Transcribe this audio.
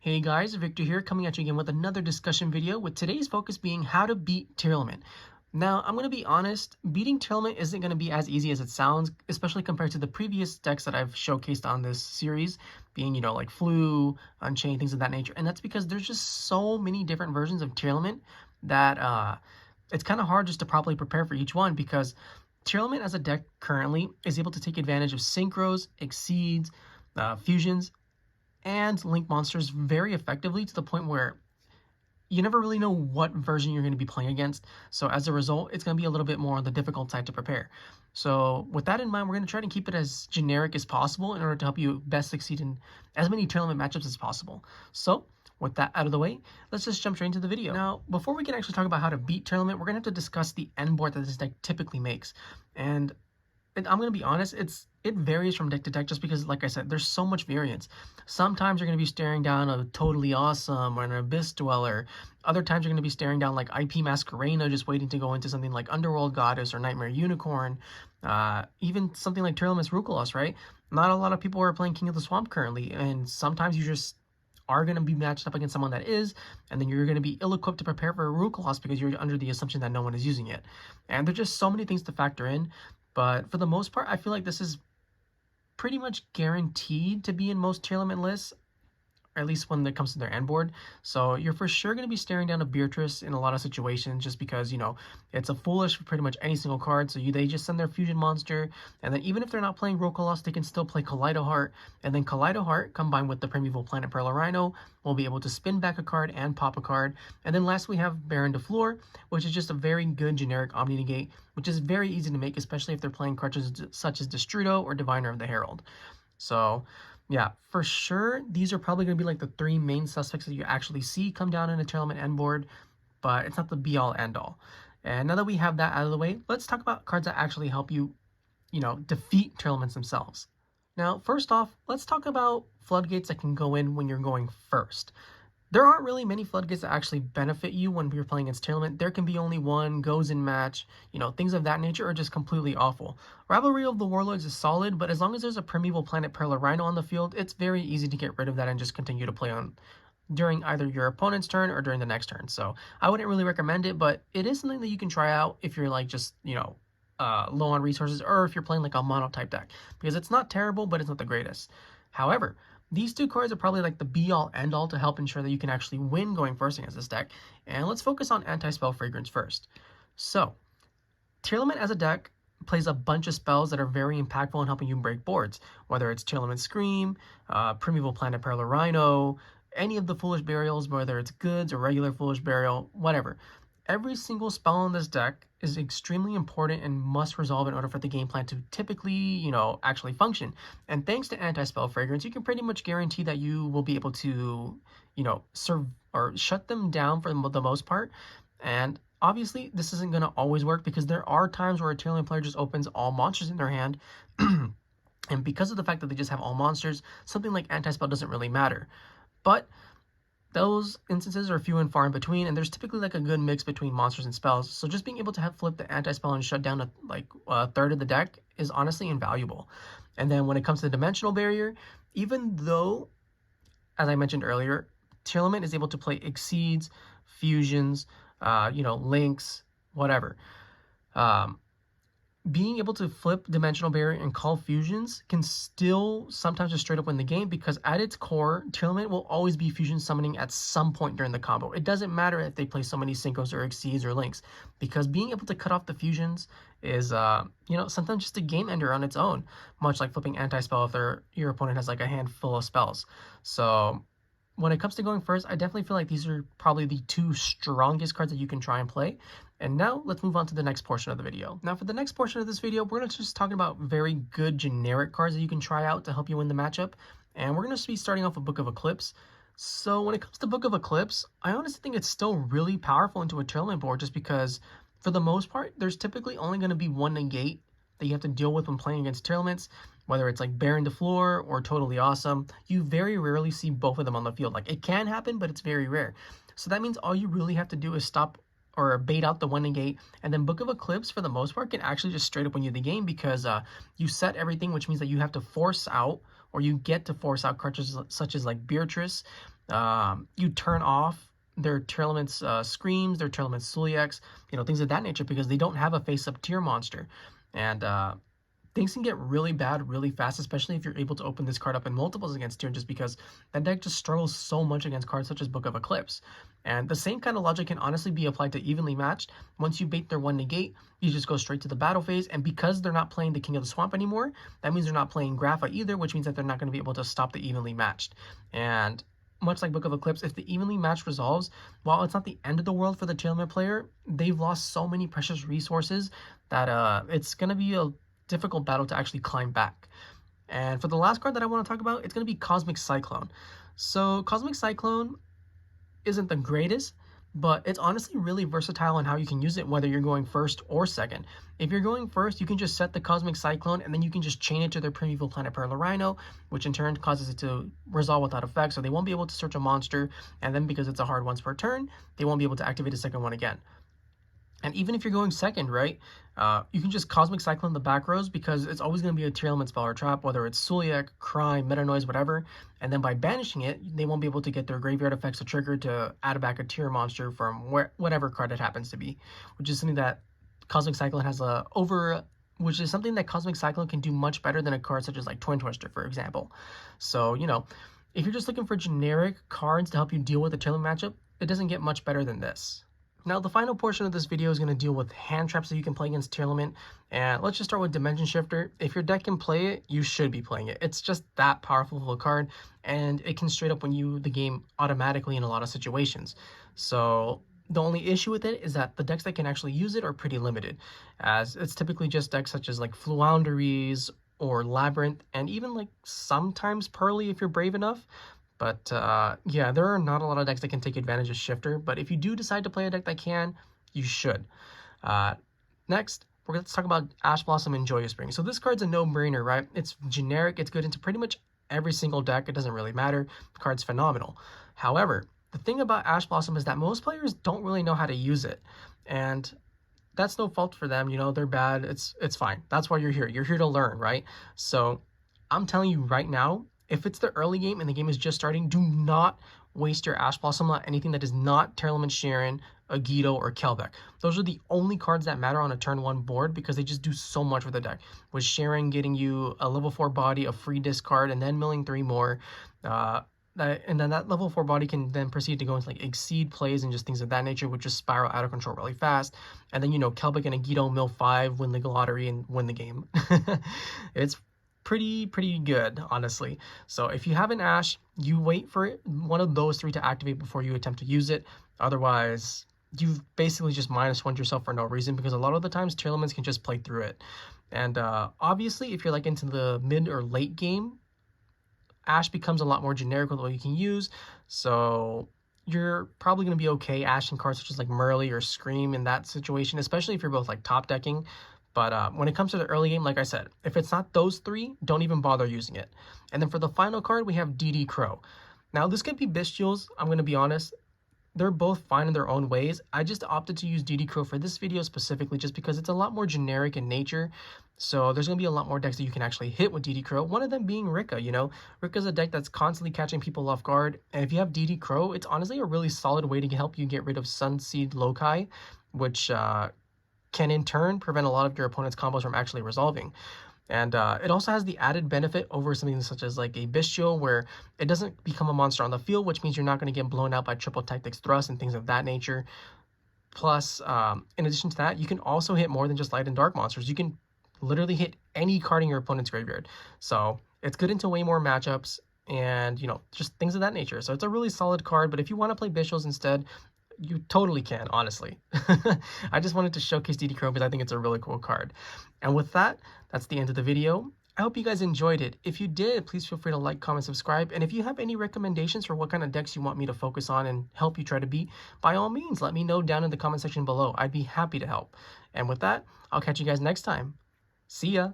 Hey guys, Victor here, coming at you again with another discussion video, with today's focus being how to beat Tearlament. Now, I'm going to be honest, beating Tearlament isn't going to be as easy as it sounds, especially compared to the previous decks that I've showcased on this series, being, like Flu, Unchained, things of that nature. And that's because there's just so many different versions of Tearlament that it's kind of hard just to properly prepare for each one, because Tearlament as a deck currently is able to take advantage of synchros, exceeds, fusions, and link monsters very effectively, to the point where you never really know what version you're going to be playing against. So as a result, it's going to be a little bit more on the difficult side to prepare. So with that in mind, we're going to try to keep it as generic as possible in order to help you best succeed in as many tournament matchups as possible. So with that out of the way, let's just jump straight into the video. Now, before we can actually talk about how to beat Tearlament, we're going to have to discuss the end board that this deck typically makes. And I'm going to be honest, it varies from deck to deck, just because, like I said, there's so much variance. Sometimes you're going to be staring down a Totally Awesome or an Abyss Dweller. Other times you're going to be staring down like IP Masquerena, just waiting to go into something like Underworld Goddess or Nightmare Unicorn. Even something like Tearlaments Rukolos, right? Not a lot of people are playing King of the Swamp currently, and sometimes you just are going to be matched up against someone that is, and then you're going to be ill-equipped to prepare for a Rukolos because you're under the assumption that no one is using it. And there's just so many things to factor in. But for the most part, I feel like this is pretty much guaranteed to be in most Tearlament lists, or at least when it comes to their end board. So you're for sure going to be staring down a Beatrice in a lot of situations, just because, it's a foolish for pretty much any single card. So they just send their fusion monster, and then even if they're not playing Rokolos, they can still play Kaleido Heart, and then Kaleido Heart combined with the Primeval Planet Pearl Rhino will be able to spin back a card and pop a card. And then last we have Baron de Fleur, which is just a very good generic Omni Negate, which is very easy to make, especially if they're playing cards such as Destrudo or Diviner of the Herald. So yeah, for sure, these are probably going to be like the three main suspects that you actually see come down in a Tearlament end board, but it's not the be-all, end-all. And now that we have that out of the way, let's talk about cards that actually help you, defeat Tearlaments themselves. Now, first off, let's talk about floodgates that can go in when you're going first. There aren't really many floodgates that actually benefit you when you're playing against Tearlament. There can be only one, goes in match, things of that nature are just completely awful. Rivalry of the Warlords is solid, but as long as there's a Primeval Planet Pearl Rhino on the field, it's very easy to get rid of that and just continue to play on during either your opponent's turn or during the next turn. So I wouldn't really recommend it, but it is something that you can try out if you're like just, low on resources, or if you're playing like a mono type deck, because it's not terrible, but it's not the greatest. However, these two cards are probably like the be-all, end-all to help ensure that you can actually win going first against this deck. And let's focus on Anti-Spell Fragrance first. So, Tearlament as a deck plays a bunch of spells that are very impactful in helping you break boards, whether it's Tearlament Scream, Primeval Planet Pearl Rhino, any of the Foolish Burials, whether it's goods or regular Foolish Burial, whatever. Every single spell on this deck is extremely important and must resolve in order for the game plan to typically, actually function. And thanks to Anti-Spell Fragrance, you can pretty much guarantee that you will be able to, serve or shut them down for the most part. And obviously, this isn't going to always work, because there are times where a Tearlament player just opens all monsters in their hand. And because of the fact that they just have all monsters, something like Anti-Spell doesn't really matter. But those instances are few and far in between, and there's typically like a good mix between monsters and spells. So just being able to have flip the anti-spell and shut down a third of the deck is honestly invaluable. And then when it comes to the dimensional barrier, even though, as I mentioned earlier, Tearlament is able to play exceeds, fusions, links, whatever. Being able to flip Dimensional Barrier and call fusions can still sometimes just straight up win the game, because at its core, Tearlament will always be fusion summoning at some point during the combo. It doesn't matter if they play so many Synchros or Exceeds or Links, because being able to cut off the fusions is, sometimes just a game ender on its own, much like flipping Anti-Spell if your opponent has like a handful of spells. So when it comes to going first, I definitely feel like these are probably the two strongest cards that you can try and play. And now let's move on to the next portion of the video. Now for the next portion of this video, we're going to just talking about very good generic cards that you can try out to help you win the matchup. And we're going to be starting off with Book of Eclipse. So when it comes to Book of Eclipse, I honestly think it's still really powerful into a Tearlament board, just because for the most part, there's typically only going to be one negate that you have to deal with when playing against Tearlaments, whether it's like Baron de Fleur or Totally Awesome. You very rarely see both of them on the field. Like, it can happen, but it's very rare. So that means all you really have to do is stop or bait out the one negate, and then Book of Eclipse for the most part can actually just straight up win you the game, because you set everything, which means that you have to force out or you get to force out cards such as like Beatrice. You turn off their Tearlaments Screams, their Tearlaments Suliacs, things of that nature, because they don't have a face-up tier monster. And things can get really bad really fast, especially if you're able to open this card up in multiples against Tyr, just because that deck just struggles so much against cards such as Book of Eclipse. And the same kind of logic can honestly be applied to Evenly Matched. Once you bait their one negate, you just go straight to the battle phase, and because they're not playing the King of the Swamp anymore, that means they're not playing Grapha either, which means that they're not going to be able to stop the Evenly Matched. And much like Book of Eclipse, if the Evenly Matched resolves, while it's not the end of the world for the Tearlament player, they've lost so many precious resources that it's going to be a difficult battle to actually climb back. And for the last card that I want to talk about, it's going to be Cosmic Cyclone. So Cosmic Cyclone isn't the greatest, but it's honestly really versatile on how you can use it, whether you're going first or second. If you're going first, you can just set the Cosmic Cyclone, and then you can just chain it to their Primeval Planet Pearl Rhino, which in turn causes it to resolve without effect, so they won't be able to search a monster, and then because it's a hard once per turn, they won't be able to activate a second one again. And even if you're going second, right, you can just Cosmic Cyclone the back rows, because it's always going to be a Tearlament spell or trap, whether it's Suliac, Crime, Meta Noise, whatever. And then by banishing it, they won't be able to get their graveyard effects to trigger to add back a tier monster from whatever card it happens to be, which is something that Cosmic Cyclone has which is something that Cosmic Cyclone can do much better than a card such as like Twin Twister, for example. So, if you're just looking for generic cards to help you deal with the Tearlament matchup, it doesn't get much better than this. Now, the final portion of this video is going to deal with hand traps that you can play against Tearlament. And let's just start with Dimension Shifter. If your deck can play it, you should be playing it. It's just that powerful of a card, and it can straight up win you the game automatically in a lot of situations. So the only issue with it is that the decks that can actually use it are pretty limited, as it's typically just decks such as like Flounderies or Labyrinth, and even like sometimes Pearly if you're brave enough. But yeah, there are not a lot of decks that can take advantage of Shifter, but if you do decide to play a deck that can, you should. Next, we're going to talk about Ash Blossom and Joyous Spring. So this card's a no-brainer, right? It's generic, it's good into pretty much every single deck, it doesn't really matter. The card's phenomenal. However, the thing about Ash Blossom is that most players don't really know how to use it, and that's no fault for them. They're bad, it's fine. That's why you're here. You're here to learn, right? So I'm telling you right now, if it's the early game and the game is just starting, do not waste your Ash Blossom on anything that is not Tearlament Sharon, Agido, or Kelbeck. Those are the only cards that matter on a turn 1 board, because they just do so much with the deck. With Sharon getting you a level 4 body, a free discard, and then milling 3 more. And then that level 4 body can then proceed to go into like Exceed plays and just things of that nature, which just spiral out of control really fast. And then, Kelbeck and Agido mill 5, win the lottery, and win the game. It's pretty good, honestly. So if you have an Ash, you wait for one of those 3 to activate before you attempt to use it. Otherwise, you've basically just -1'd yourself for no reason, because a lot of the times Tearlaments can just play through it. And obviously, if you're like into the mid or late game, Ash becomes a lot more generic with what you can use. So you're probably going to be okay ashing cards such as like Merly or Scream in that situation, especially if you're both like top decking. But when it comes to the early game, like I said, if it's not those 3, don't even bother using it. And then for the final card, we have DD Crow. Now, this could be Bestials. I'm going to be honest. They're both fine in their own ways. I just opted to use DD Crow for this video specifically just because it's a lot more generic in nature. So there's going to be a lot more decks that you can actually hit with DD Crow. One of them being Rika, Rika's a deck that's constantly catching people off guard. And if you have DD Crow, it's honestly a really solid way to help you get rid of Sunseed Loci, which can in turn prevent a lot of your opponent's combos from actually resolving. And it also has the added benefit over something such as like a Bestial, where it doesn't become a monster on the field, which means you're not going to get blown out by triple tactics thrust and things of that nature. Plus, in addition to that, you can also hit more than just light and dark monsters. You can literally hit any card in your opponent's graveyard. So it's good into way more matchups and, just things of that nature. So it's a really solid card, but if you want to play Bestials instead, you totally can, honestly. I just wanted to showcase DD Crow because I think it's a really cool card. And with that, that's the end of the video. I hope you guys enjoyed it. If you did, please feel free to like, comment, subscribe. And if you have any recommendations for what kind of decks you want me to focus on and help you try to beat, by all means, let me know down in the comment section below. I'd be happy to help. And with that, I'll catch you guys next time. See ya!